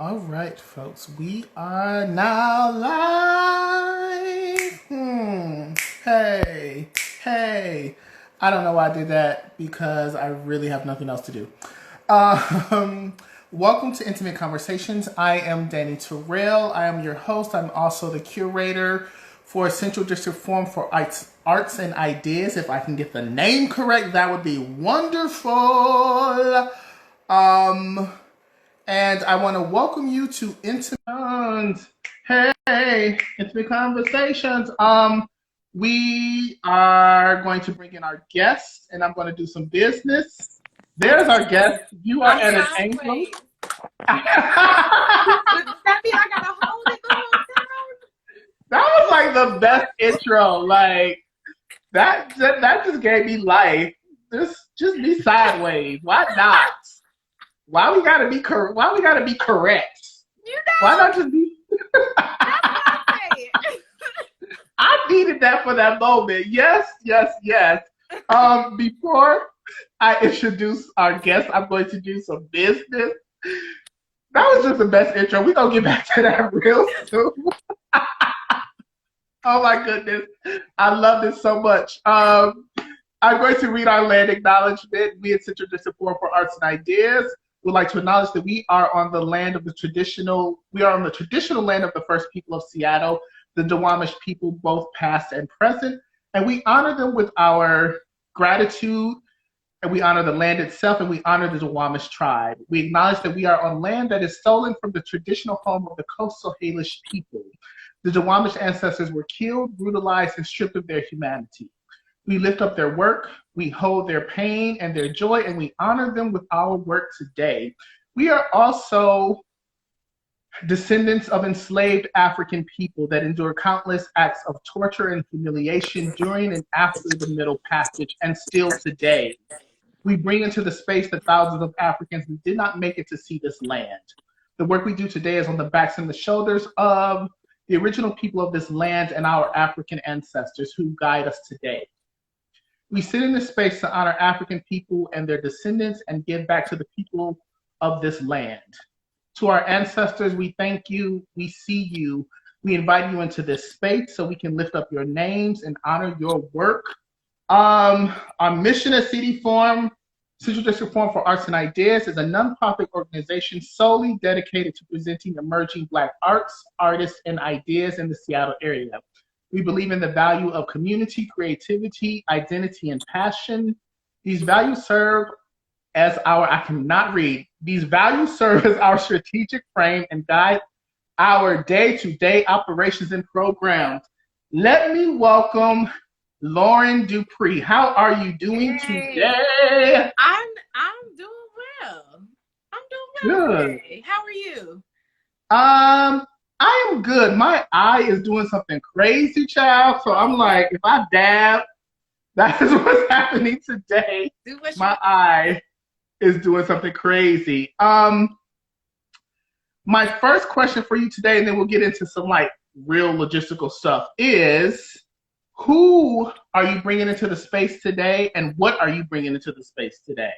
All right, folks, we are now live. Hey, hey. I don't know why I did that because I really have nothing else to do. Um, Welcome to Intimate Conversations. I am Dani Tirrell. I am your host. I'm also the curator for Central District Forum for Arts and Ideas. If I can get the name correct, that would be wonderful. Um, and I want to welcome you to Intimate. Hey, Intimate Conversations. We are going to bring in our guests, and I'm going to do some business. There's our guest. You are at an angle. That mean I gotta hold it the whole time? That was like the best intro. Like that just gave me life. Just be sideways. Why not? Why we gotta be correct? You Why know, not just be? right. I needed that for that moment. Yes. Before I introduce our guest, I'm going to do some business. That was just the best intro. We're gonna get back to that real soon. Oh my goodness. I love this so much. I'm going to read our land acknowledgement. We at Central District Forum for Arts and Ideas would like to acknowledge that we are on the traditional land of the first people of Seattle, the Duwamish people, both past and present. And we honor them with our gratitude, and we honor the land itself, and we honor the Duwamish tribe. We acknowledge that we are on land that is stolen from the traditional home of the coastal Salish people. The Duwamish ancestors were killed, brutalized, and stripped of their humanity. We lift up their work, we hold their pain and their joy, and we honor them with our work today. We are also descendants of enslaved African people that endure countless acts of torture and humiliation during and after the Middle Passage, and still today. We bring into the space the thousands of Africans who did not make it to see this land. The work we do today is on the backs and the shoulders of the original people of this land and our African ancestors who guide us today. We sit in this space to honor African people and their descendants and give back to the people of this land. To our ancestors, we thank you, we see you, we invite you into this space so we can lift up your names and honor your work. Our mission at CD Forum, Central District Forum for Arts and Ideas, is a nonprofit organization solely dedicated to presenting emerging Black arts, artists, and ideas in the Seattle area. We believe in the value of community, creativity, identity, and passion. These values serve as These values serve as our strategic frame and guide our day-to-day operations and programs. Let me welcome Lauren Du Pree. How are you doing today? I'm doing well. Good. Today. How are you? I am good. My eye is doing something crazy, child. So I'm like, if I dab, that is what's happening today. My eye is doing something crazy. My first question for you today, and then we'll get into some like real logistical stuff, is who are you bringing into the space today, and what are you bringing into the space today?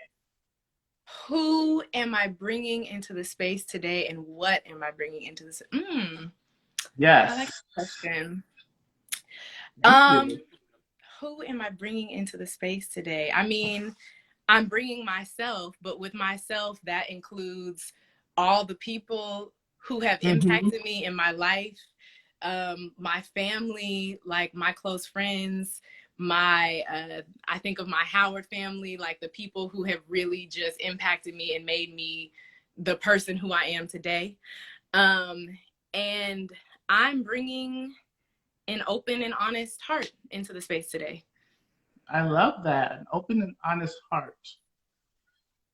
Who am I bringing into the space today, and what am I bringing into the space? Yes. I like that question. Who am I bringing into the space today? I mean, I'm bringing myself, but with myself, that includes all the people who have impacted me in my life, my family, like my close friends, I think of my Howard family, like the people who have really just impacted me and made me the person who I am today. And I'm bringing an open and honest heart into the space today. I love that. An open and honest heart.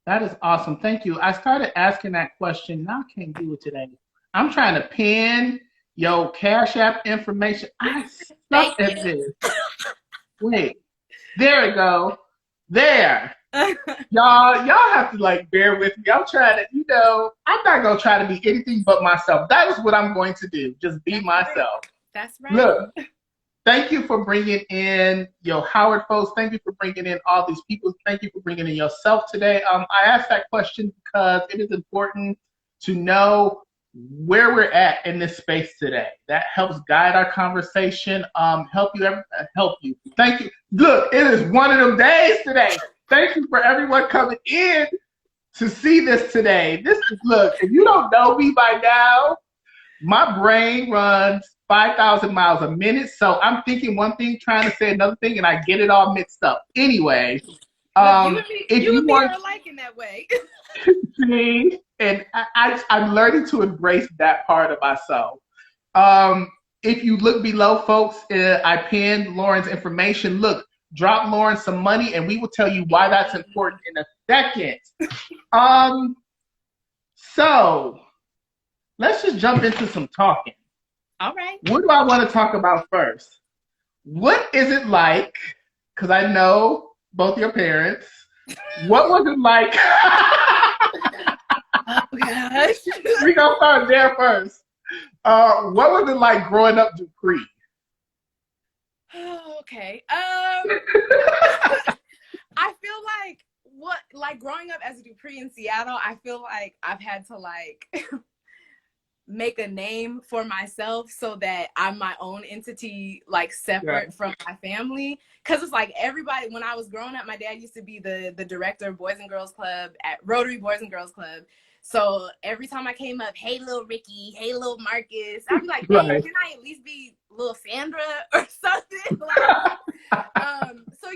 That is awesome. Thank you. I started asking that question. Now I can't do it today. I'm trying to pin your Cash App information. I suck at this. Wait, there we go. There. Y'all have to like bear with me. I'm trying to, I'm not going to try to be anything but myself. That is what I'm going to do. Just be myself. That's right. Look, thank you for bringing in your Howard folks. Thank you for bringing in all these people. Thank you for bringing in yourself today. I asked that question because it is important to know where we're at in this space today. That helps guide our conversation, help you. Thank you. Look, it is one of them days today. Thank you for everyone coming in to see this today. Look, if you don't know me by now, my brain runs 5,000 miles a minute. So I'm thinking one thing, trying to say another thing, and I get it all mixed up. Anyway, Look, if you you and me want are alike in that way. me, and I'm learning to embrace that part of myself. If you look below, folks, I pinned Lauren's information. Look, drop Lauren some money, and we will tell you why that's important in a second. So let's just jump into some talking. All right. What do I want to talk about first? What is it like? Because I know both your parents. What was it like? Oh gosh. We're gonna start there first. What was it like growing up Du Pree? Oh, okay. I feel like growing up as a Du Pree in Seattle, I feel like I've had to make a name for myself so that I'm my own entity, like separate from my family. Cause it's like everybody, when I was growing up, my dad used to be the director of Boys and Girls Club at Rotary Boys and Girls Club. So every time I came up, hey, little Ricky, hey, little Marcus, I'd be like, hey, can I at least be little Sandra or something? So,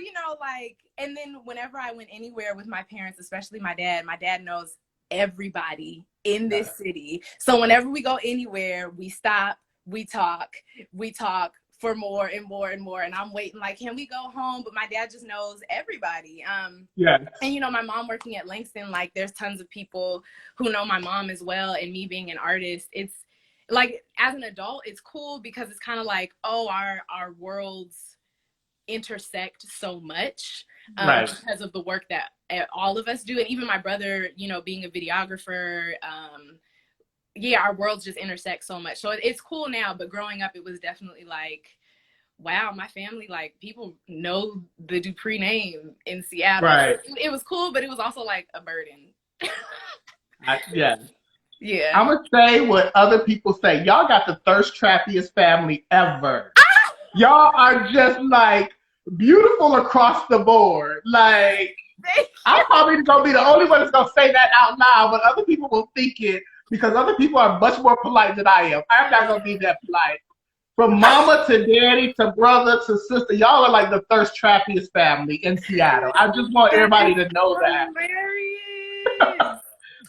and then whenever I went anywhere with my parents, especially my dad knows everybody in this city. So whenever we go anywhere, we stop, we talk for more and more and more. And I'm waiting, like, can we go home? But my dad just knows everybody. And my mom working at Langston, like there's tons of people who know my mom as well. And me being an artist, it's like, as an adult, it's cool because it's kind of like, oh, our worlds intersect so much because of the work that all of us do. And even my brother, being a videographer, our worlds just intersect so much. So it's cool now, but growing up, it was definitely like, wow, my family, like, people know the Du Pree name in Seattle. Right. It was cool, but it was also like a burden. Yeah. Yeah. I'm going to say what other people say. Y'all got the thirst trappiest family ever. Y'all are just like beautiful across the board. Like, I'm probably going to be the only one that's going to say that out loud, but other people will think it because other people are much more polite than I am. I'm not going to be that polite. From mama to daddy to brother to sister, y'all are like the thirst trappiest family in Seattle. I just want everybody to know that.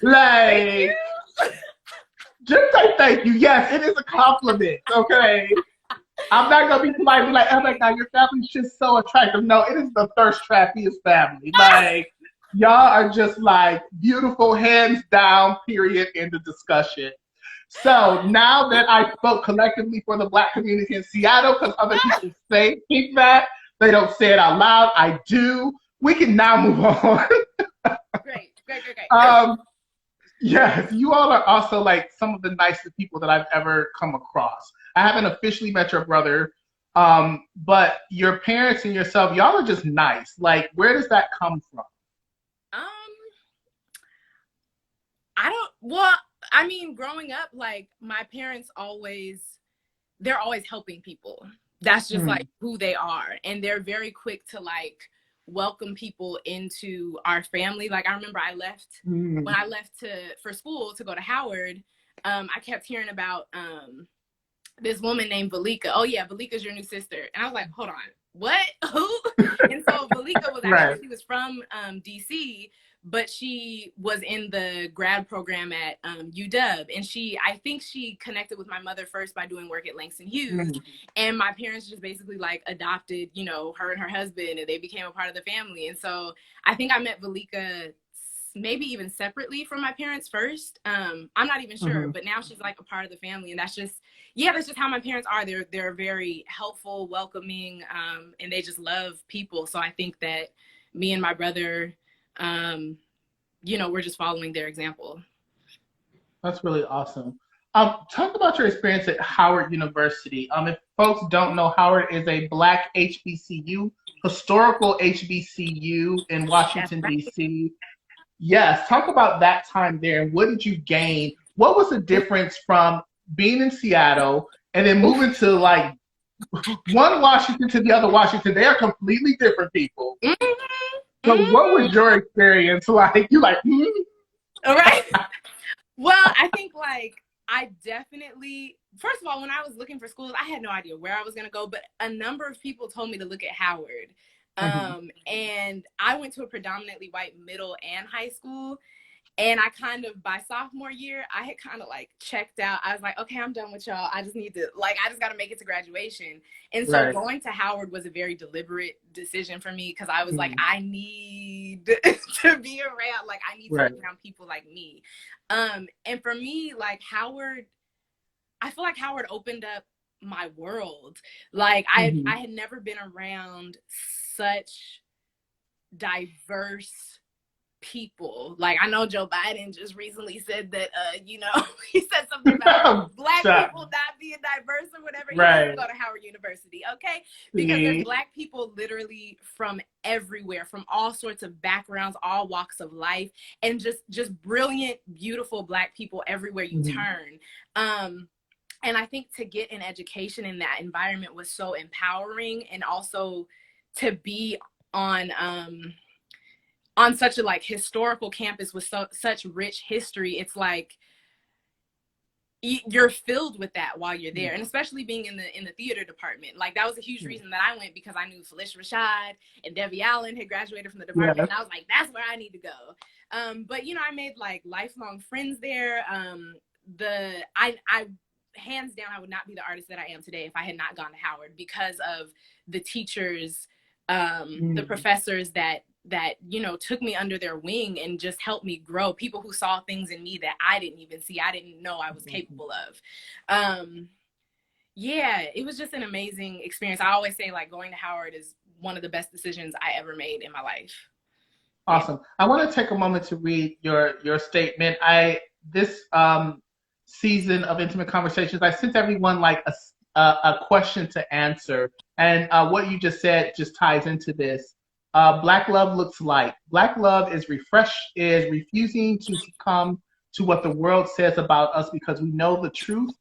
Like, just say thank you. Yes, it is a compliment, okay? I'm not going to be polite and be like, oh my God, your family's just so attractive. No, it is the thirst trappiest family. Like, y'all are just like beautiful, hands down, period, in the discussion. So now that I spoke collectively for the Black community in Seattle, because other people think that, they don't say it out loud. I do. We can now move on. Great. Yes, you all are also like some of the nicest people that I've ever come across. I haven't officially met your brother, but your parents and yourself, y'all are just nice. Like, where does that come from? Growing up, like, my parents they're always helping people. That's just like who they are. And they're very quick to like welcome people into our family. Like, I remember when I left for school to go to Howard, I kept hearing about this woman named Valika. Oh yeah, Valika's your new sister. And I was like, hold on, what? Who? And so Valika was actually, she was from DC, but she was in the grad program at UW. And I think she connected with my mother first by doing work at Langston Hughes. And my parents just basically like adopted, her and her husband, and they became a part of the family. And so I think I met Valika maybe even separately from my parents first. I'm not even sure, but now she's like a part of the family. And that's just how my parents are. They're very helpful, welcoming, and they just love people. So I think that me and my brother, we're just following their example. That's really awesome. Talk about your experience at Howard University. If folks don't know, Howard is a Black HBCU, historical HBCU in Washington, D.C. Yes, talk about that time there. What did you gain? what was the difference from being in Seattle and then moving to like one Washington to the other Washington? They are completely different people. So what was your experience like? You like, All right. Well, I think like I definitely, first of all, when I was looking for schools, I had no idea where I was going to go, but a number of people told me to look at Howard. And I went to a predominantly white middle and high school. And I kind of, by sophomore year, I had kind of like checked out. I was like, okay, I'm done with y'all. I just need to, like, I just got to make it to graduation. And so going to Howard was a very deliberate decision for me because I was like, I need to be around, like, I need to be around people like me. And for me, like, Howard, I feel like Howard opened up my world. Like, I had never been around such diverse people. Like, I know Joe Biden just recently said that, you know, he said something about Black people not being diverse or whatever. He doesn't go to Howard University, okay? Because there's Black people literally from everywhere, from all sorts of backgrounds, all walks of life, and just brilliant, beautiful Black people everywhere you turn. And I think to get an education in that environment was so empowering, and also to be on such a like historical campus with such rich history. It's like you're filled with that while you're there, and especially being in the theater department. Like, that was a huge reason that I went, because I knew Felicia Rashad and Debbie Allen had graduated from the department, and I was like, that's where I need to go. But you know, I made like lifelong friends there. I hands down, I would not be the artist that I am today if I had not gone to Howard, because of the teachers, the professors that you know took me under their wing and just helped me grow. People who saw things in me that I didn't even see, I didn't know I was capable of. Yeah, it was just an amazing experience. I always say, like, going to Howard is one of the best decisions I ever made in my life. Awesome. I want to take a moment to read your statement. This season of Intimate Conversations, I sent everyone like a question to answer, and what you just said just ties into this. Black love looks like. Black love is refusing to succumb to what the world says about us, because we know the truth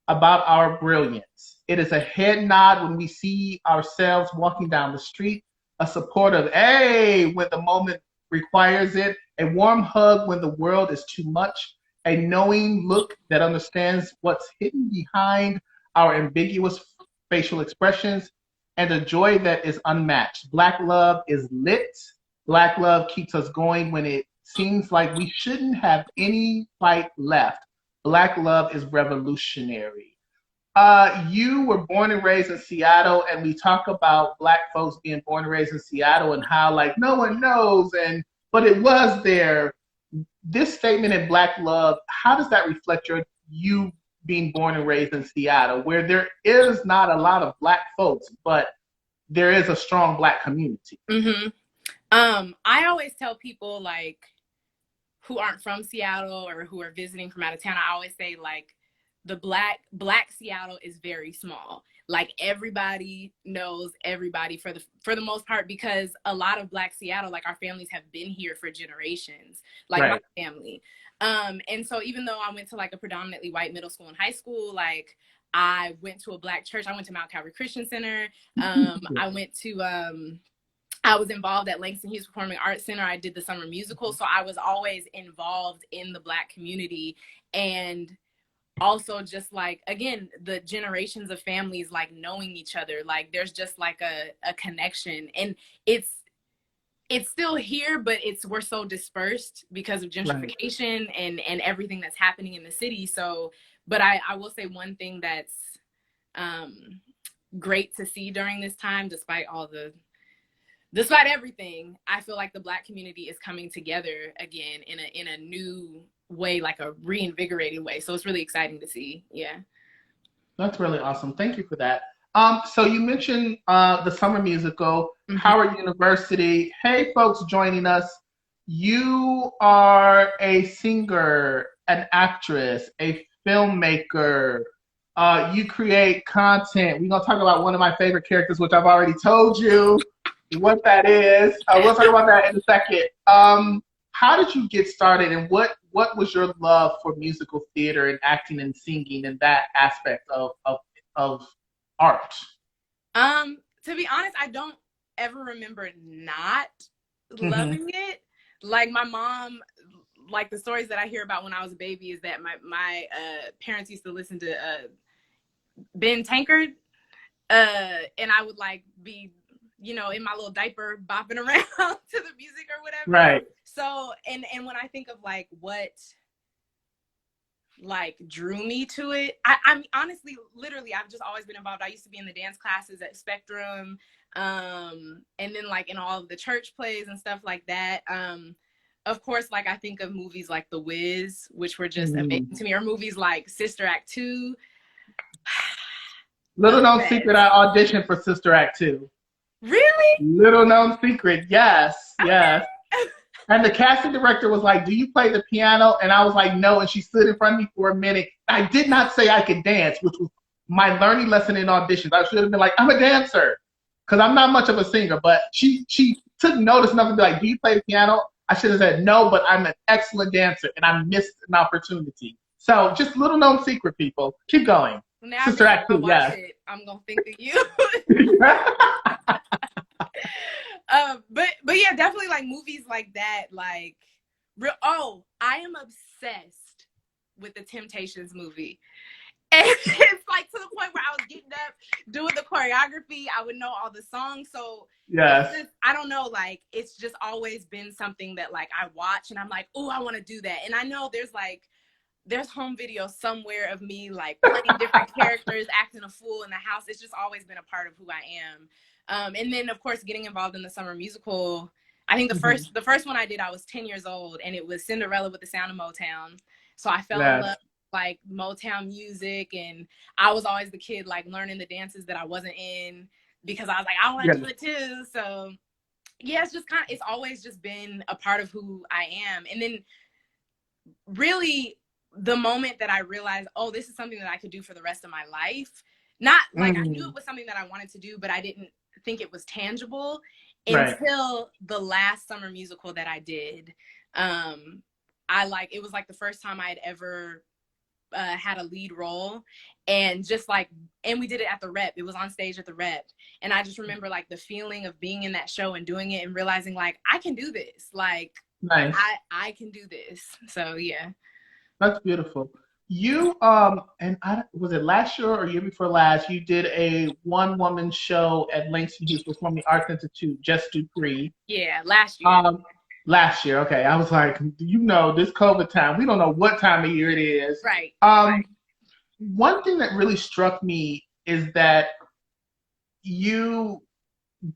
about our brilliance. It is a head nod when we see ourselves walking down the street, a supportive "hey" when the moment requires it, a warm hug when the world is too much, a knowing look that understands what's hidden behind our ambiguous facial expressions, and a joy that is unmatched. Black love is lit. Black love keeps us going when it seems like we shouldn't have any fight left. Black love is revolutionary. You were born and raised in Seattle, and we talk about Black folks being born and raised in Seattle and how like no one knows, but it was there. This statement in Black love, how does that reflect you being born and raised in Seattle, where there is not a lot of Black folks, but there is a strong Black community? I always tell people, like, who aren't from Seattle or who are visiting from out of town, I always say, like, the Black Seattle is very small. Like, everybody knows everybody for the most part, because a lot of Black Seattle, like, our families have been here for generations, like my family. And so even though I went to like a predominantly white middle school and high school, like, I went to a Black church. I went to Mount Calvary Christian Center. I was involved at Langston Hughes Performing Arts Center. I did the summer musical. So I was always involved in the Black community. And also just like, again, the generations of families, like, knowing each other, like, there's just like a connection, and it's still here, but we're so dispersed because of gentrification and everything that's happening in the city. So, but I will say one thing that's great to see during this time, despite everything, I feel like the Black community is coming together again in a new way, like a reinvigorated way. So it's really exciting to see. Yeah. That's really awesome. Thank you for that. So you mentioned the summer musical, Howard University. Hey, folks joining us. You are a singer, an actress, a filmmaker. You create content. We're going to talk about one of my favorite characters, which I've already told you what that is. We'll talk about that in a second. How did you get started, and what what was your love for musical theater and acting and singing and that aspect of art? To be honest, I don't ever remember not Mm-hmm. loving it. Like my mom, like the stories that I hear about when I was a baby is that my parents used to listen to Ben Tankard, and I would like be, you know, in my little diaper bopping around to the music or whatever. Right. So and when I think of like what like drew me to it, I'm honestly, literally, I've just always been involved. I used to be in the dance classes at Spectrum, and then like in all of the church plays and stuff like that. Of course, like I think of movies like The Wiz, which were just amazing to me, or movies like Sister Act 2. Little known secret, I auditioned for Sister Act 2. Really? Little known secret, yes, yes. Okay. And the casting director was like, "Do you play the piano?" And I was like, "No." And she stood in front of me for a minute. I did not say I could dance, which was my learning lesson in auditions. I should have been like, "I'm a dancer," because I'm not much of a singer. But she took notice enough to be like, "Do you play the piano?" I should have said no, but I'm an excellent dancer, and I missed an opportunity. So just little known secret, people. Keep going. Well, now Sister Act 2, watch it, I'm gonna think of you. But yeah, definitely like movies like that. Like, I am obsessed with the Temptations movie. And it's like to the point where I was getting up, doing the choreography. I would know all the songs. So yes, just, I don't know, like it's just always been something that like I watch and I'm like, oh, I want to do that. And I know there's home videos somewhere of me like playing different characters, acting a fool in the house. It's just always been a part of who I am. And then of course getting involved in the summer musical. I think the first one I did, I was 10 years old, and it was Cinderella with the Sound of Motown. So I fell in love with like Motown music, and I was always the kid like learning the dances that I wasn't in because I was like, I want to do it too. So yeah, it's always just been a part of who I am. And then really the moment that I realized, oh, this is something that I could do for the rest of my life. Not like I knew it was something that I wanted to do, but I didn't think it was tangible until the last summer musical that I did. It was like the first time I had ever had a lead role, and we did it at the Rep. It was on stage at the Rep, and I just remember like the feeling of being in that show and doing it and realizing like I can do this. Like, nice. I can do this. So yeah. That's beautiful. You was it last year or year before last? You did a one-woman show at Langston Hughes Performing Arts Institute, Just Du Pree. Yeah, last year. Last year, okay. I was like, this COVID time, we don't know what time of year it is. Right. One thing that really struck me is that you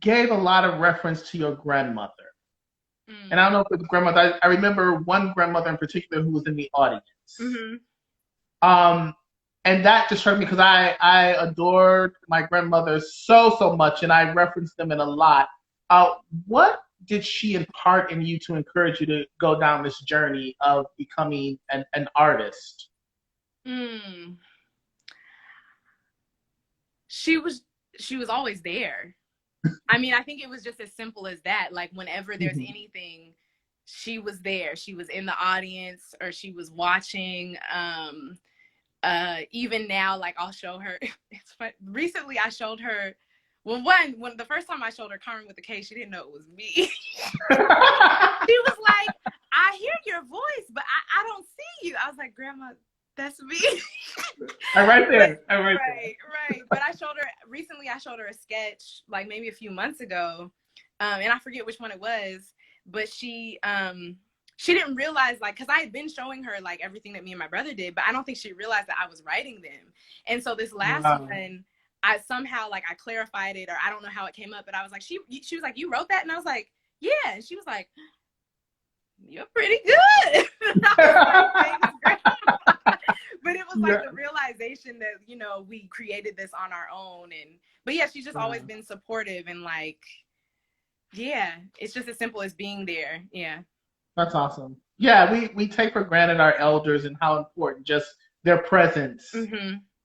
gave a lot of reference to your grandmother. And I don't know if it was grandmother. I remember one grandmother in particular who was in the audience. And that just struck me because I adored my grandmother so much, and I referenced them in a lot. What did she impart in you to encourage you to go down this journey of becoming an artist? She was always there. I mean, I think it was just as simple as that. Like whenever there's anything, she was there. She was in the audience or she was watching. Even now, like I'll show her. It's fun. Recently, I showed her. Well, when the first time I showed her Carmen with the K, she didn't know it was me. She was like, "I hear your voice, but I don't see you." I was like, "Grandma, that's me." I'm right there. Right. But I showed her a sketch like maybe a few months ago, and I forget which one it was. But she didn't realize, like, because I had been showing her like everything that me and my brother did, but I don't think she realized that I was writing them. And so this last one, I somehow like I clarified it, or I don't know how it came up, but I was like, she was like, "You wrote that?" And I was like, "Yeah." And she was like, "You're pretty good." But it was like the realization that we created this on our own. But yeah, she's just always been supportive, and like, yeah, it's just as simple as being there. Yeah, that's awesome. Yeah, we take for granted our elders and how important just their presence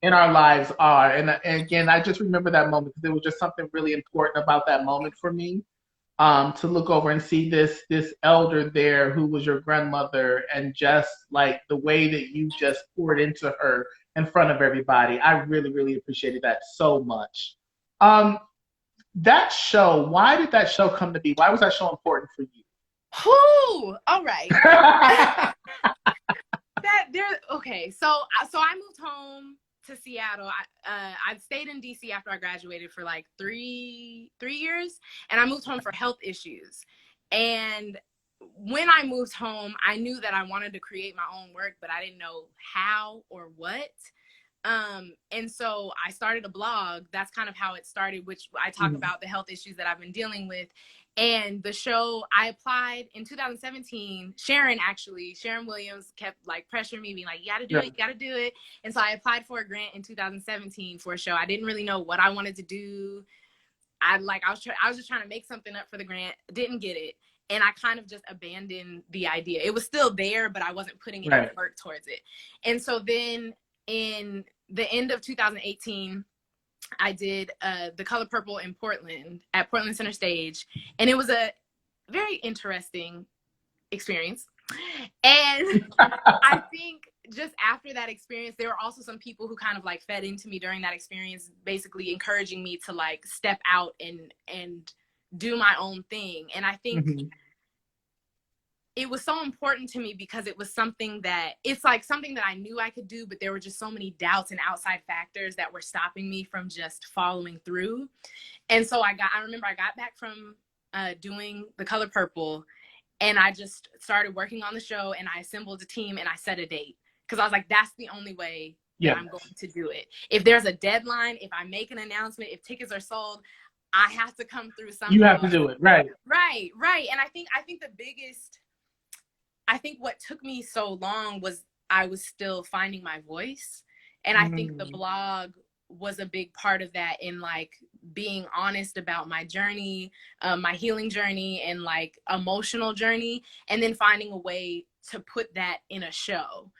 in our lives are. And again, I just remember that moment because there was just something really important about that moment for me. to look over and see this elder there who was your grandmother, and just like the way that you just poured into her in front of everybody. I really, really appreciated that so much. Um, that show, why did that show come to be? Why was that show important for you? Whoo! All right. Okay. So I moved home to Seattle. I stayed in DC after I graduated for like three years, and I moved home for health issues. And when I moved home, I knew that I wanted to create my own work, but I didn't know how or what. And so I started a blog. That's kind of how it started, which I talk about the health issues that I've been dealing with. And the show, I applied in 2017. Sharon Williams kept like pressuring me, being like, you gotta do it. And so I applied for a grant in 2017 for a show. I didn't really know what I wanted to do. I was just trying to make something up for the grant. Didn't get it. And I kind of just abandoned the idea. It was still there, but I wasn't putting any work towards it. And so then in the end of 2018, I did The Color Purple in Portland at Portland Center Stage. And it was a very interesting experience. And I think just after that experience, there were also some people who kind of like fed into me during that experience, basically encouraging me to like step out and do my own thing. And I think it was so important to me because it was something that I knew I could do, but there were just so many doubts and outside factors that were stopping me from just following through. And so I remember I got back from doing The Color Purple, and I just started working on the show, and I assembled a team, and I set a date because I was like, that's the only way that I'm going to do it. If there's a deadline, if I make an announcement, if tickets are sold, I have to come through something. You have to do it. Right. And I think what took me so long was I was still finding my voice. And I think the blog was a big part of that, in like being honest about my journey, my healing journey, and like emotional journey, and then finding a way to put that in a show.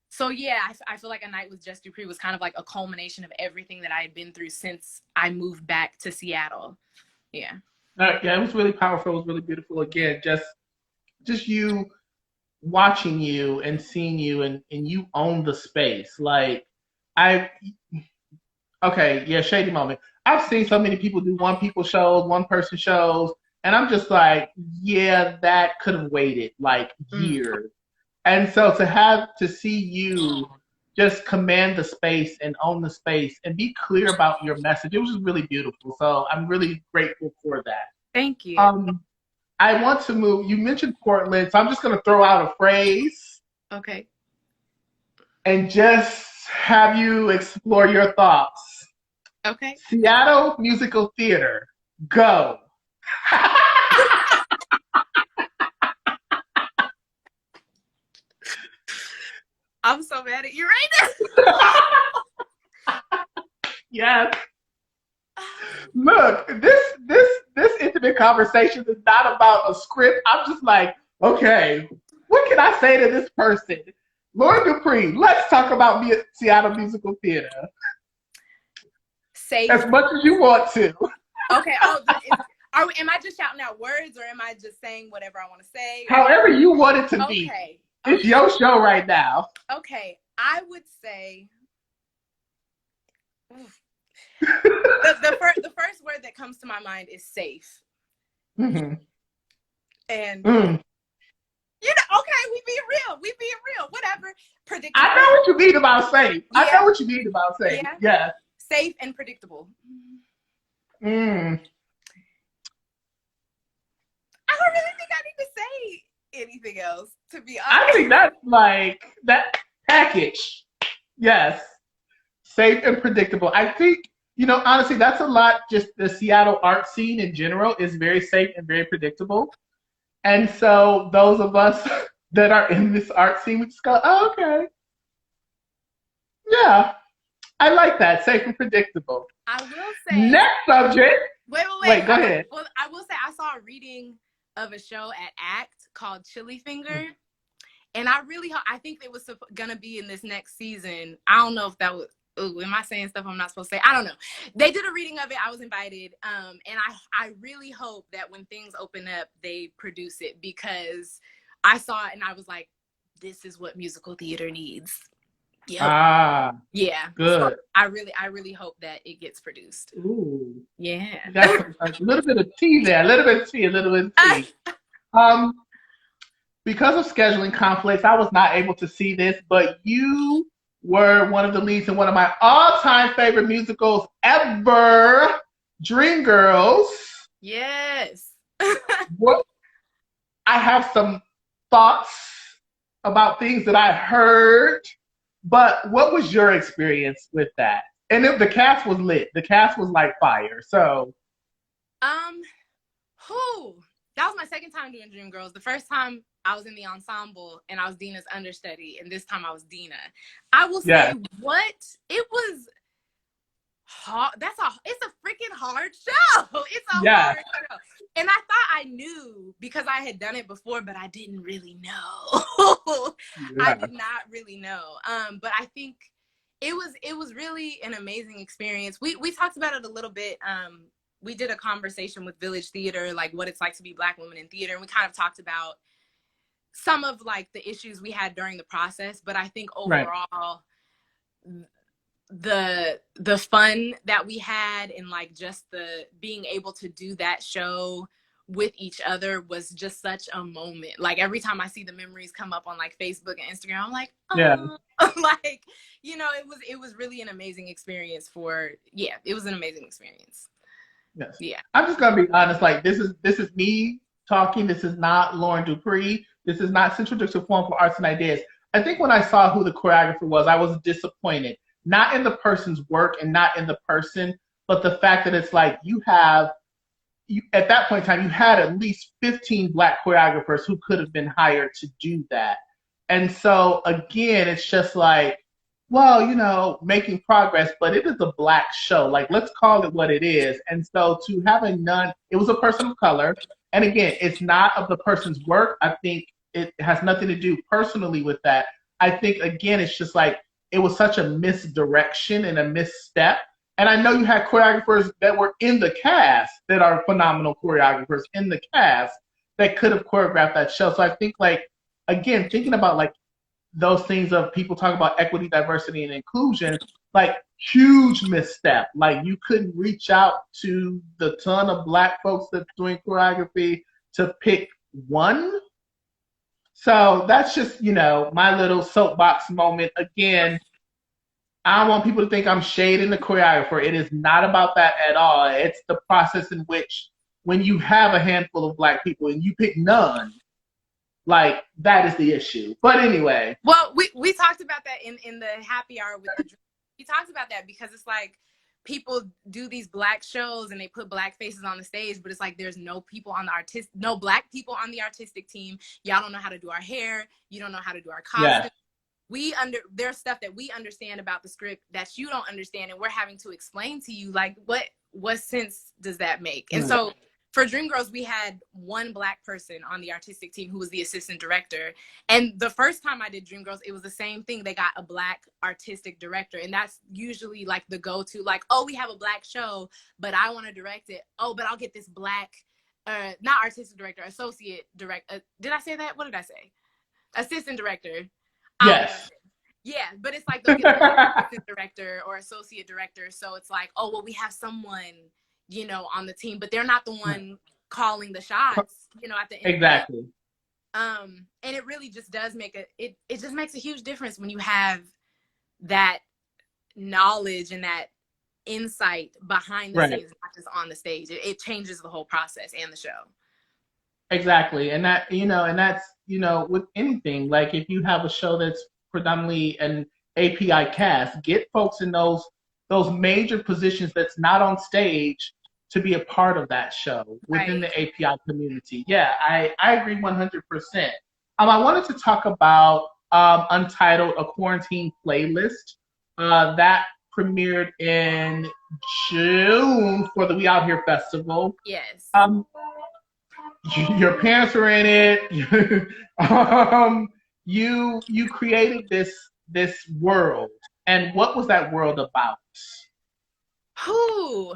So yeah, I feel like A Night with Jess Du Pree was kind of like a culmination of everything that I had been through since I moved back to Seattle. Yeah. Yeah, it was really powerful. It was really beautiful. Again, just you watching you and seeing you, and you own the space. Like shady moment. I've seen so many people do one person shows, and I'm just like, yeah, that could have waited like years. And so to see you just command the space and own the space and be clear about your message, it was just really beautiful. So I'm really grateful for that. Thank you. I want to move. You mentioned Portland, so I'm just going to throw out a phrase. Okay. And just have you explore your thoughts. Okay. Seattle Musical Theater. Go. I'm so mad at you right now. Yes. Look, this intimate conversation is not about a script. I'm just like, okay, what can I say to this person? Lauren Du Pree, let's talk about Seattle Musical Theater. Safe. As much as you want to. Okay. Am I just shouting out words, or am I just saying whatever I want to say? However you want it to be. Okay. It's your show right now. Okay. I would say the first word that comes to my mind is safe. And you know, okay, we being real, whatever. Predictable. I know what you mean about safe. Yeah. I know what you mean about safe. Yeah. Safe and predictable. I don't really think I need to say anything else, to be honest. I think that's like that package. Yes. Safe and predictable. I think, you know, honestly, that's a lot. Just the Seattle art scene in general is very safe and very predictable. And so those of us that are in this art scene, we just go, oh, okay. Yeah. I like that. Safe and predictable. I will say. Next subject. Wait, go ahead. Well, I will say I saw a reading of a show at ACT called Chili Finger. And I think it was going to be in this next season. I don't know if that was, ooh, am I saying stuff I'm not supposed to say? I don't know. They did a reading of it. I was invited. And I really hope that when things open up, they produce it, because I saw it and I was like, this is what musical theater needs. Yep. Ah, yeah. good. So I really hope that it gets produced. Ooh. Yeah. You got a little bit of tea there, a little bit of tea. Because of scheduling conflicts, I was not able to see this, but you were one of the leads in one of my all-time favorite musicals ever, Dreamgirls. Yes. What I have some thoughts about things that I heard, but what was your experience with that? And if the cast was lit, the cast was like fire. So, who? That was my second time doing Dreamgirls. The first time I was in the ensemble and I was Dina's understudy, and this time I was Dina. I will say what it was. Hard. It's a freaking hard show. It's a hard show. And I thought I knew because I had done it before, but I didn't really know. I did not really know. But I think it was really an amazing experience. We talked about it a little bit. We did a conversation with Village Theater, like what it's like to be Black women in theater. And we kind of talked about some of like the issues we had during the process. But I think overall, the fun that we had and like just the being able to do that show with each other was just such a moment. Like every time I see the memories come up on like Facebook and Instagram, I'm like, oh. Like, you know, it was really an amazing experience it was an amazing experience. Yes. Yeah. I'm just gonna be honest, like this is me talking. This is not Lauren Du Pree. This is not Central District Forum for Arts and Ideas. I think when I saw who the choreographer was, I was disappointed. Not in the person's work and not in the person, but the fact that it's like at that point in time, you had at least 15 Black choreographers who could have been hired to do that. And so again, it's just like, well, you know, making progress, but it is a Black show. Like, let's call it what it is. And so to have it was a person of color. And again, it's not of the person's work. I think it has nothing to do personally with that. I think, again, it's just like, it was such a misdirection and a misstep. And I know you had choreographers that were in the cast that are phenomenal choreographers in the cast that could have choreographed that show. So I think, like, again, thinking about like those things of people talking about equity, diversity, and inclusion, like huge misstep. Like you couldn't reach out to the ton of Black folks that's doing choreography to pick one. So that's just, you know, my little soapbox moment. Again, I don't want people to think I'm shading the choreographer. It is not about that at all. It's the process in which when you have a handful of Black people and you pick none, like that is the issue. But anyway. Well, we talked about that in the happy hour with the we talked about that because it's like people do these Black shows and they put Black faces on the stage, but it's like there's no Black people on the artistic team. Y'all don't know how to do our hair. You don't know how to do our costumes. There's stuff that we understand about the script that you don't understand, and we're having to explain to you like what sense does that make? And so for Dreamgirls, we had one Black person on the artistic team who was the assistant director. And the first time I did Dreamgirls, it was the same thing. They got a Black artistic director. And that's usually like the go-to, like, oh, we have a Black show, but I want to direct it. Oh, but I'll get this Black, not artistic director, associate director. Did I say that? What did I say? Assistant director. Yes. Yeah, but it's like they'll get an assistant director or associate director. So it's like, oh, well, we have someone, you know, on the team, but they're not the one calling the shots, you know, at the end. Exactly. And it really just does it just makes a huge difference when you have that knowledge and that insight behind the scenes, not just on the stage. It changes the whole process and the show. Exactly. And that's, you know, with anything, like if you have a show that's predominantly an API cast, get folks in those major positions that's not on stage to be a part of that show within the API community. Yeah, I agree 100%. I wanted to talk about Untitled, a quarantine playlist that premiered in June for the We Out Here Festival. Yes. Your parents were in it. You created this world. And what was that world about? Who?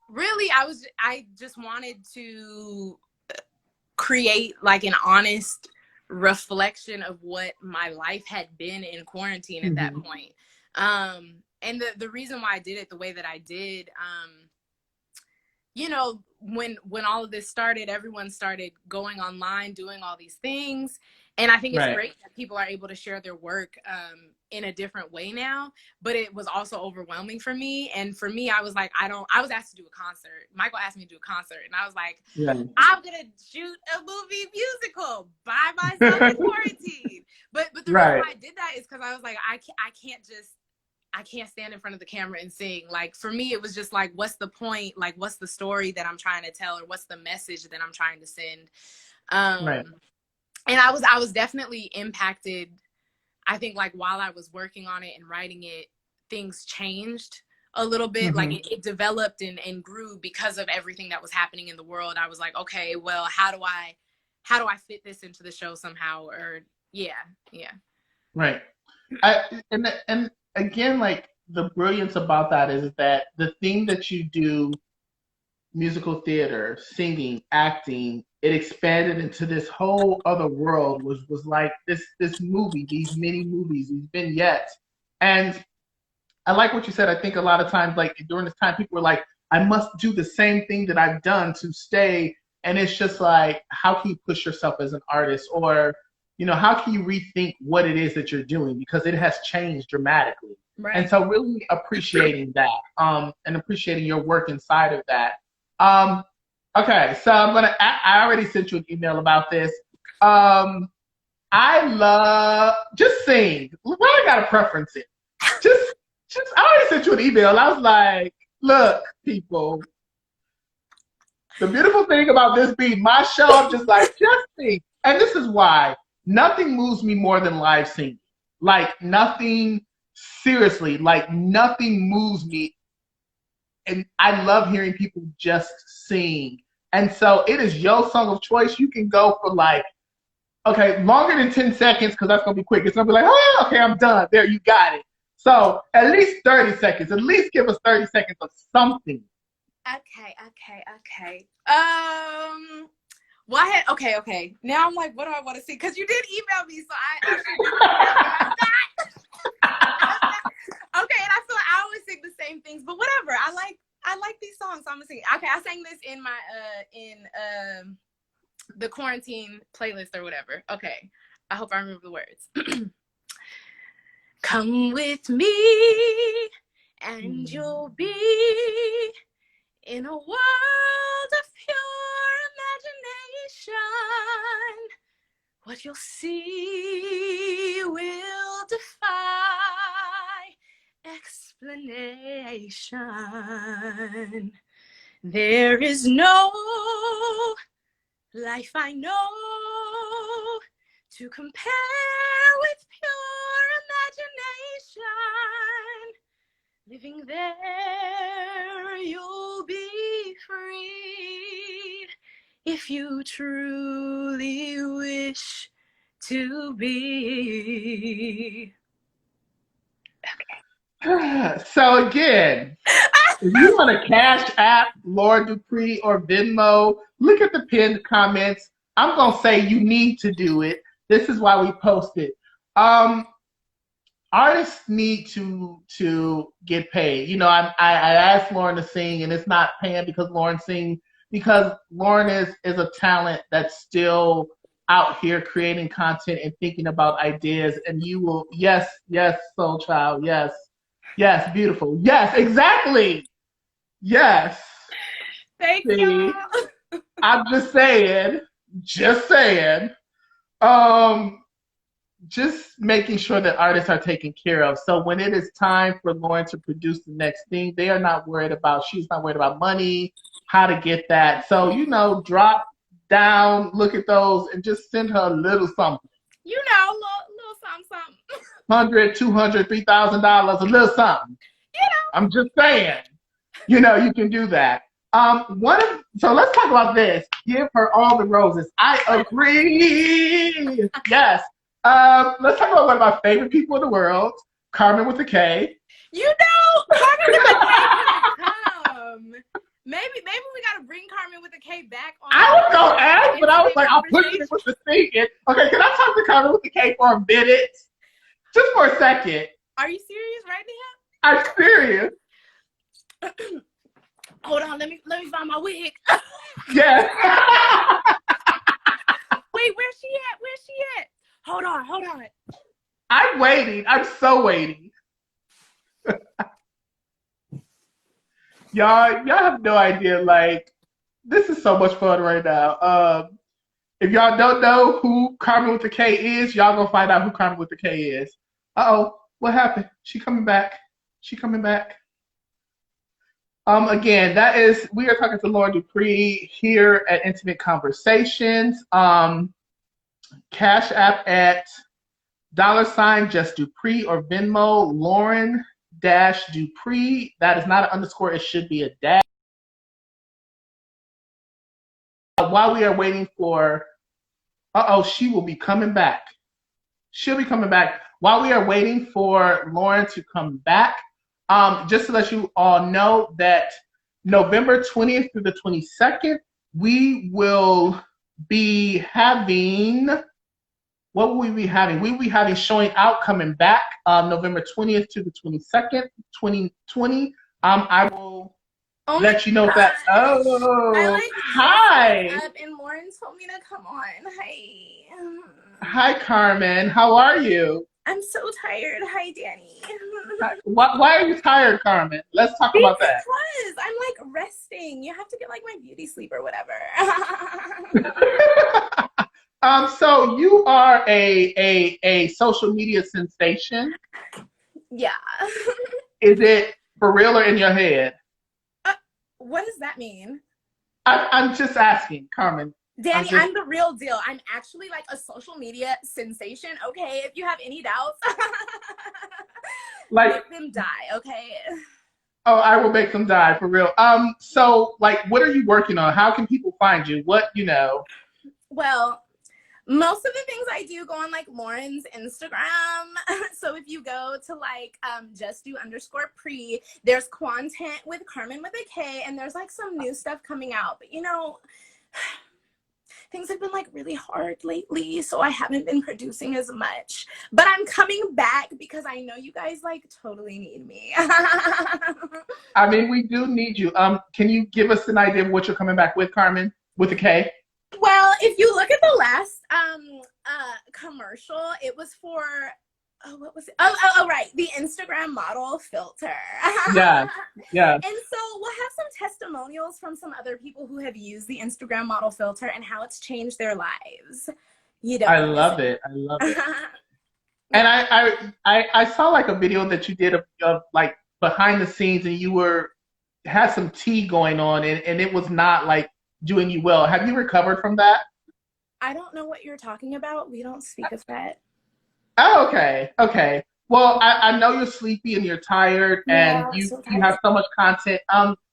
Really, I just wanted to create like an honest reflection of what my life had been in quarantine at that point. And the reason why I did it the way that I did, you know, when all of this started, everyone started going online, doing all these things. And I think it's great that people are able to share their work in a different way now, but it was also overwhelming for me. And for me, I was like, I was asked to do a concert. Michael asked me to do a concert, and I was like, I'm going to shoot a movie musical by myself in quarantine. But the reason why I did that is because I was like, I can't stand in front of the camera and sing. Like, for me, it was just like, what's the point? Like, what's the story that I'm trying to tell, or what's the message that I'm trying to send? And I was definitely impacted. I think like while I was working on it and writing it, things changed a little bit. Like it developed and grew because of everything that was happening in the world. I was like, okay, well, how do I fit this into the show somehow? Or right. And again, like, the brilliance about that is that the thing that you do, musical theater, singing, acting, it expanded into this whole other world, was like this movie, these mini movies, these vignettes. And I like what you said. I think a lot of times, like during this time, people were like, I must do the same thing that I've done to stay. And it's just like, how can you push yourself as an artist? Or, you know, how can you rethink what it is that you're doing? Because it has changed dramatically. Right. And so really appreciating that, and appreciating your work inside of that. Okay, so I already sent you an email about this. I love, just sing. Well, I got a preference in. Just, I already sent you an email. I was like, look, people, the beautiful thing about this being my show, I'm just like, just sing. And this is why nothing moves me more than live singing. Like, nothing, seriously, like nothing moves me. And I love hearing people just sing. And so it is your song of choice. You can go for like, okay, longer than 10 seconds, because that's going to be quick. It's going to be like, oh, okay, I'm done. There, you got it. So at least 30 seconds. At least give us 30 seconds of something. Okay. Well, okay. Now I'm like, what do I want to see? Because you did email me, so I okay, and I feel like I always sing the same things, but whatever. I like these songs, so I'm gonna sing it. Okay, I sang this in my the quarantine playlist or whatever. Okay, I hope I remember the words. Come with me, and you'll be in a world of pure imagination. What you'll see will defy explanation. There is no life I know to compare with pure imagination. Living there, you'll be freed if you truly wish to be. So again, if you want to Cash App Lauren Du Pree or Venmo, look at the pinned comments. I'm going to say you need to do it. This is why we post it. Artists need to get paid. You know, I asked Lauren to sing, and it's not paying because Lauren sings, because Lauren is a talent that's still out here creating content and thinking about ideas. And you will, yes, soul child, yes, beautiful, yes, exactly, yes. Thank you. I'm just saying, just making sure that artists are taken care of. So when it is time for Lauren to produce the next thing, she's not worried about money, how to get that. So, you know, drop down, look at those, and just send her a little something. You know, little something. $100, $200, $3,000, a little something. You know. I'm just saying, you know, you can do that. So let's talk about this. Give her all the roses. I agree. Yes. Let's talk about one of my favorite people in the world, Carmen with a K. You know, Carmen with a K can come. Maybe we gotta bring Carmen with a K back on. I was gonna ask, but I was like, I'll put it with the thinking. Okay, can I talk to Carmen with a K for a minute? Just for a second. Are you serious right now? I'm serious. Hold on, let me find my wig. Yeah. Wait, where's she at? Where's she at? Hold on. I'm waiting. I'm so waiting. y'all have no idea. Like, this is so much fun right now. If y'all don't know who Carmen with the K is, y'all gonna find out who Carmen with the K is. Uh-oh, what happened? She coming back. Again, we are talking to Lauren Du Pree here at Intimate Conversations. Cash App at $ just Du Pree or Venmo Lauren Du Pree. That is not an underscore, it should be a dash. While we are waiting for, she will be coming back. She'll be coming back. While we are waiting for Lauren to come back, just to let you all know that November 20th through the 22nd, we will be having, what will we be having? We will be having Showing Out coming back November 20th to the 22nd, 2020. I will let you know if that. Hi. Up and Lauren told me to come on. Hi, Carmen. How are you? I'm so tired. Hi, Dani. Why are you tired, Carmen? Let's talk about that. Because I'm like resting. You have to get like my beauty sleep or whatever. So you are a social media sensation. Yeah. Is it for real or in your head? What does that mean? I'm just asking, Carmen. Dani, I'm the real deal. I'm actually like a social media sensation. Okay, if you have any doubts, make them die. Okay. Oh, I will make them die for real. So like, what are you working on? How can people find you? Well, most of the things I do go on like Lauren's Instagram. So if you go to like just do _Pree, there's content with Carmen with a K, and there's like some new stuff coming out. But you know, things have been like really hard lately, so I haven't been producing as much. But I'm coming back because I know you guys like totally need me. I mean, we do need you. Can you give us an idea of what you're coming back with, Carmen, with a K? Well, if you look at the last commercial, it was for what was it? Oh, right, the Instagram model filter. Yeah. And so we'll have some testimonials from some other people who have used the Instagram model filter and how it's changed their lives. I love it. And I saw like a video that you did of like behind the scenes, and you had some tea going on, and it was not like doing you well. Have you recovered from that? I don't know what you're talking about. We don't speak of that. Oh, okay. Well, I know you're sleepy and you're tired, and you have so much content.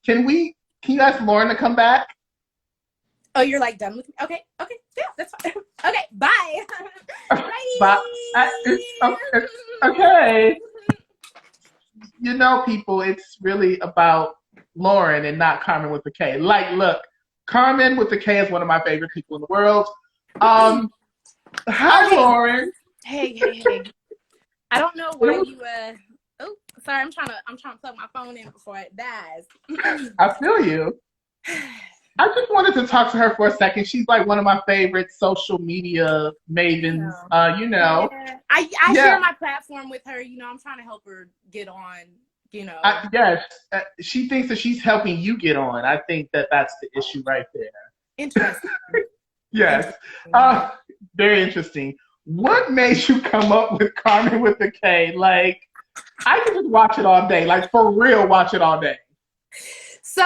Can you ask Lauren to come back? Oh, you're like done with me? Okay, yeah, that's fine. Okay, bye. Bye. Okay. You know, people, it's really about Lauren and not Carmen with a K. Like, look, Carmen with a K is one of my favorite people in the world. Hi, Lauren. Hey. I don't know why you oh, sorry, I'm trying to plug my phone in before it dies. I feel you. I just wanted to talk to her for a second. She's like one of my favorite social media mavens. You know. Yeah. I share my platform with her. You know, I'm trying to help her get on. You know. Yes, she thinks that she's helping you get on. I think that that's the issue right there. Interesting. Yes. Very interesting. What made you come up with Carmen with a K? Like, I could just watch it all day. Like, for real, watch it all day. So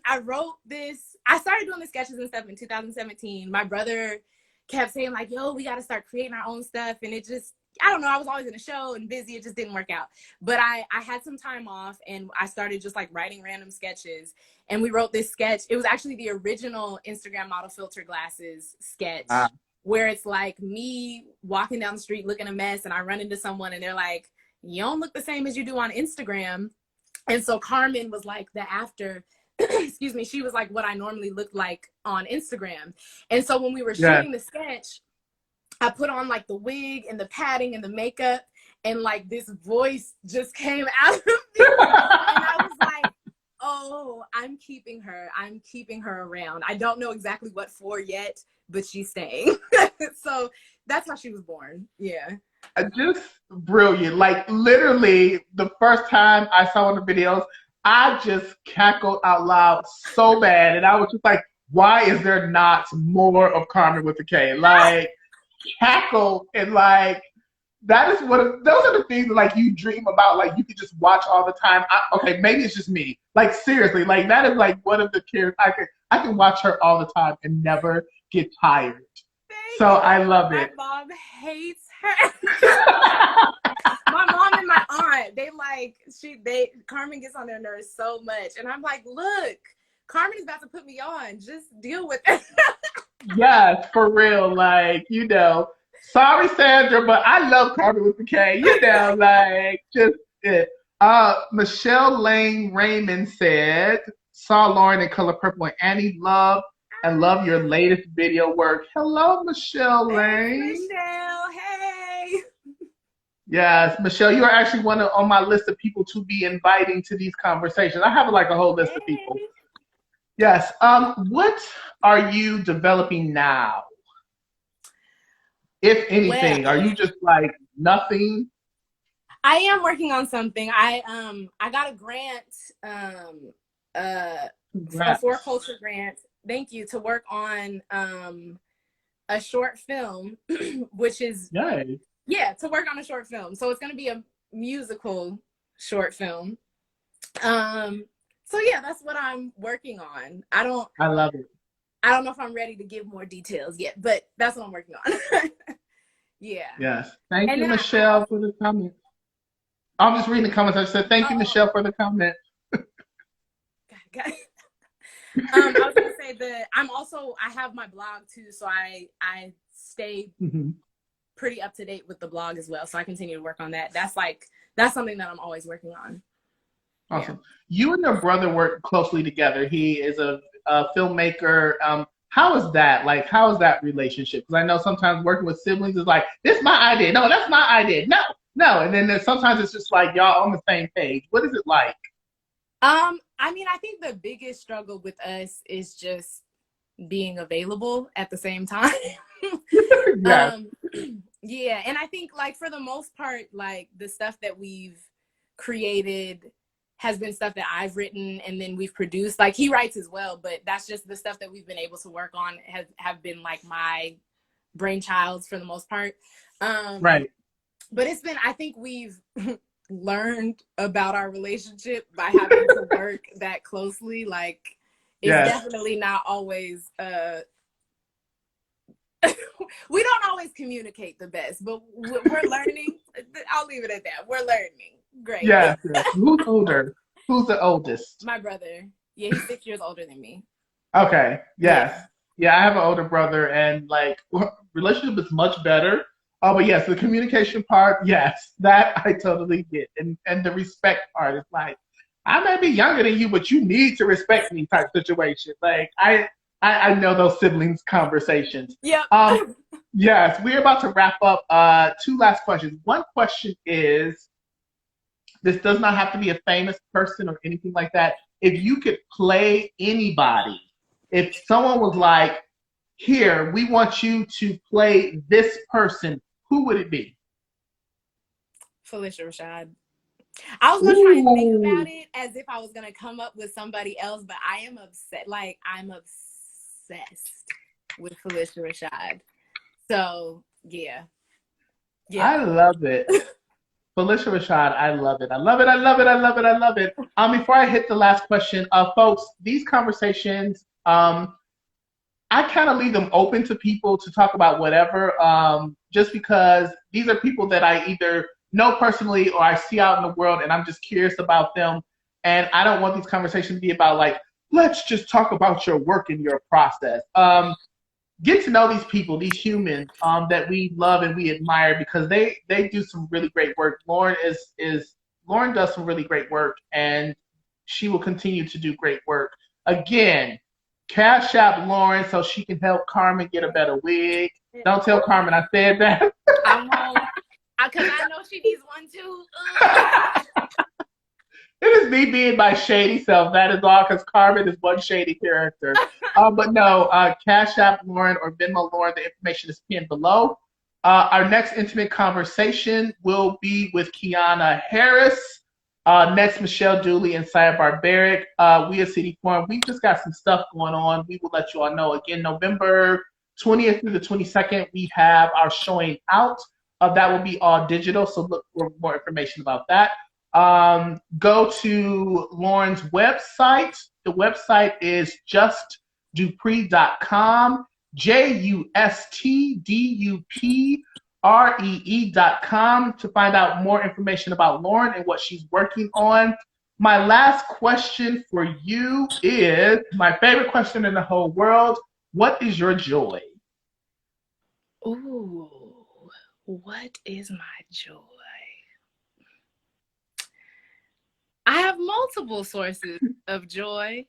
I wrote this. I started doing the sketches and stuff in 2017. My brother kept saying like, yo, we got to start creating our own stuff. And it just, I don't know, I was always in a show and busy. It just didn't work out. But I had some time off, and I started just like writing random sketches. And we wrote this sketch. It was actually the original Instagram model filter glasses sketch. where it's like me walking down the street looking a mess and I run into someone and they're like, you don't look the same as you do on Instagram. And so Carmen was like the after, excuse me, she was like what I normally look like on Instagram. And so when we were shooting the sketch, I put on like the wig and the padding and the makeup, and like this voice just came out of me. And I was like, oh, I'm keeping her around. I don't know exactly what for yet, but she's staying. So that's how she was born. Yeah. Just brilliant. Like literally the first time I saw one of the videos, I just cackled out loud so bad. And I was just like, why is there not more of Carmen with the K? Like cackle, and like that is those are the things that like you dream about, like you could just watch all the time. Okay, maybe it's just me. Like seriously, like that is like one of the characters I can watch her all the time and never get tired. So I love it. My mom hates her. My mom and my aunt, Carmen gets on their nerves so much. And I'm like, look, Carmen is about to put me on. Just deal with it. Yes, for real. Like, you know, sorry, Sandra, but I love Carmen with the K. You know, like, just it. Michelle Lane Raymond said, saw Lauren in Color Purple and Annie, love your latest video work. Hello, Michelle Lane. Hey, Michelle. Hey. Yes, Michelle, you are actually on my list of people to be inviting to these conversations. I have like a whole list of people. Yes. What are you developing now? If anything, are you just like nothing? I am working on something. I got a grant, a For Culture grant. Thank you, to work on a short film, which is to work on a short film. So it's going to be a musical short film. So yeah, that's what I'm working on. I love it. I don't know if I'm ready to give more details yet, but that's what I'm working on. Yeah. Yes. Thank you, Michelle, for the comment. I'm just reading the comments. I said, thank you, Michelle, for the comment. I was gonna say that I have my blog too, so I stay pretty up to date with the blog as well. So I continue to work on that. That's something that I'm always working on. Awesome. Yeah. You and your brother work closely together. He is a filmmaker. How is that? Like, how is that relationship? Because I know sometimes working with siblings is like, this is my idea. No, that's my idea. No. And then sometimes it's just like y'all on the same page. What is it like? I mean, I think the biggest struggle with us is just being available at the same time. Yeah. And I think like for the most part, like the stuff that we've created has been stuff that I've written and then we've produced. Like he writes as well, but that's just the stuff that we've been able to work on have been like my brainchilds for the most part. Right. But I think we've learned about our relationship by having to work that closely. Like it's definitely not always we don't always communicate the best, but we're learning. I'll leave it at that. We're learning. Great. Yes. Who's older? Who's the oldest? My brother. Yeah, he's 6 years older than me. Okay. Yes. Yeah, I have an older brother, and like relationship is much better. Oh, but yes, the communication part, yes, that I totally get. And the respect part is like, I may be younger than you, but you need to respect me type situation. Like I know those siblings conversations. Yeah. Yes, we're about to wrap up. Two last questions. One question is, this does not have to be a famous person or anything like that. If you could play anybody, if someone was like, here, we want you to play this person, who would it be? Felicia Rashad. I was going to try and think about it as if I was going to come up with somebody else, but I am upset. Like, I'm obsessed with Felicia Rashad. So, yeah. I love it. Felicia Rashad, I love it. I love it. I love it. I love it. I love it. Before I hit the last question, folks, these conversations, I kind of leave them open to people to talk about whatever, just because these are people that I either know personally or I see out in the world and I'm just curious about them. And I don't want these conversations to be about like, let's just talk about your work and your process. get to know these people, these humans that we love and we admire because they do some really great work. Lauren does some really great work, and she will continue to do great work. Again, Cash App Lauren so she can help Carmen get a better wig. Don't tell Carmen I said that. I won't, because I know she needs one too. It is me being my shady self. That is all, because Carmen is one shady character. But no, Cash App Lauren or Venmo Lauren, the information is pinned below. Our next intimate conversation will be with Kiana Harris. Next, Michelle Dooley and Saya Barbaric. We at City Forum, we just got some stuff going on. We will let you all know. Again, November 20th through the 22nd, we have our showing out. That will be all digital, so look for more information about that. Go to Lauren's website. The website is justdupree.com, JUSTDUPREE.com, to find out more information about Lauren and what she's working on. My last question for you is my favorite question in the whole world. What is your joy? Ooh, what is my joy? I have multiple sources of joy,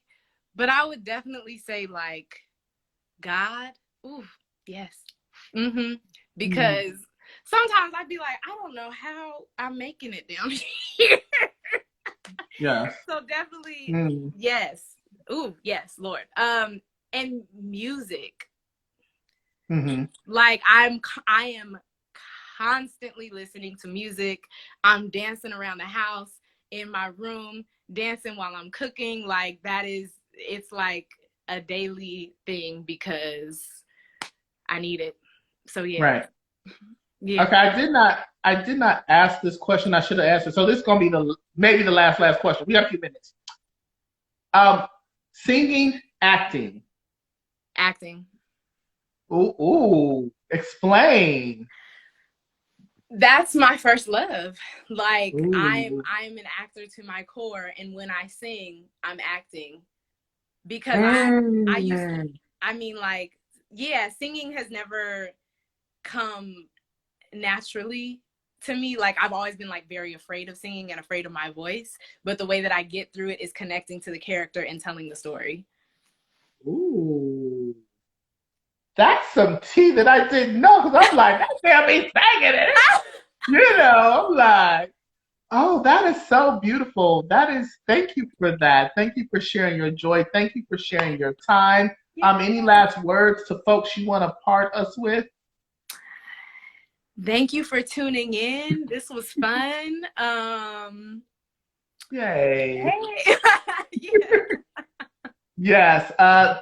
but I would definitely say like God. Ooh, yes. Because sometimes I'd be like, I don't know how I'm making it down here. Yeah. So definitely, yes. Ooh, yes, Lord. And music. Like I am constantly listening to music. I'm dancing around the house, in my room, dancing while I'm cooking. Like it's like a daily thing because I need it. So yeah. Right. Yeah. Okay, I did not ask this question. I should have asked it. So this is gonna be maybe the last question. We got a few minutes. Singing, acting. Acting. Ooh, explain. That's my first love. Like Ooh. I'm an actor to my core, and when I sing, I'm acting because I used to. I mean, like, yeah, singing has never come naturally to me. Like I've always been like very afraid of singing and afraid of my voice, but the way that I get through it is connecting to the character and telling the story. Ooh. That's some tea that I didn't know, because I'm like, that damn me singing it. You know, I'm like, oh, that is so beautiful. Thank you for that. Thank you for sharing your joy. Thank you for sharing your time. Any last words to folks you want to part us with? Thank you for tuning in. This was fun. Yay. Hey. Yeah. Yes.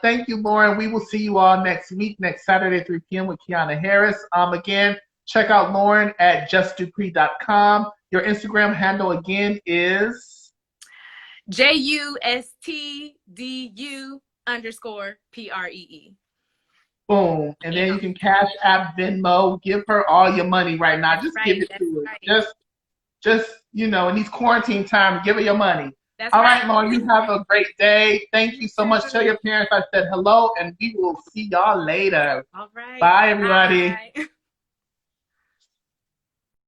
Thank you, Lauren. We will see you all next week, next Saturday, 3 p.m. with Kiana Harris. Again, check out Lauren at justdupree.com. Your Instagram handle again is JUSTDU_PREE. Boom. And then you can Cash App, Venmo, give her all your money right now. Just give it to her. Right. Just, you know, in these quarantine times, give her your money. That's all right, Lauren, you have a great day. Thank you so much. Tell your parents I said hello, and we will see y'all later. All right. Bye, everybody. Bye.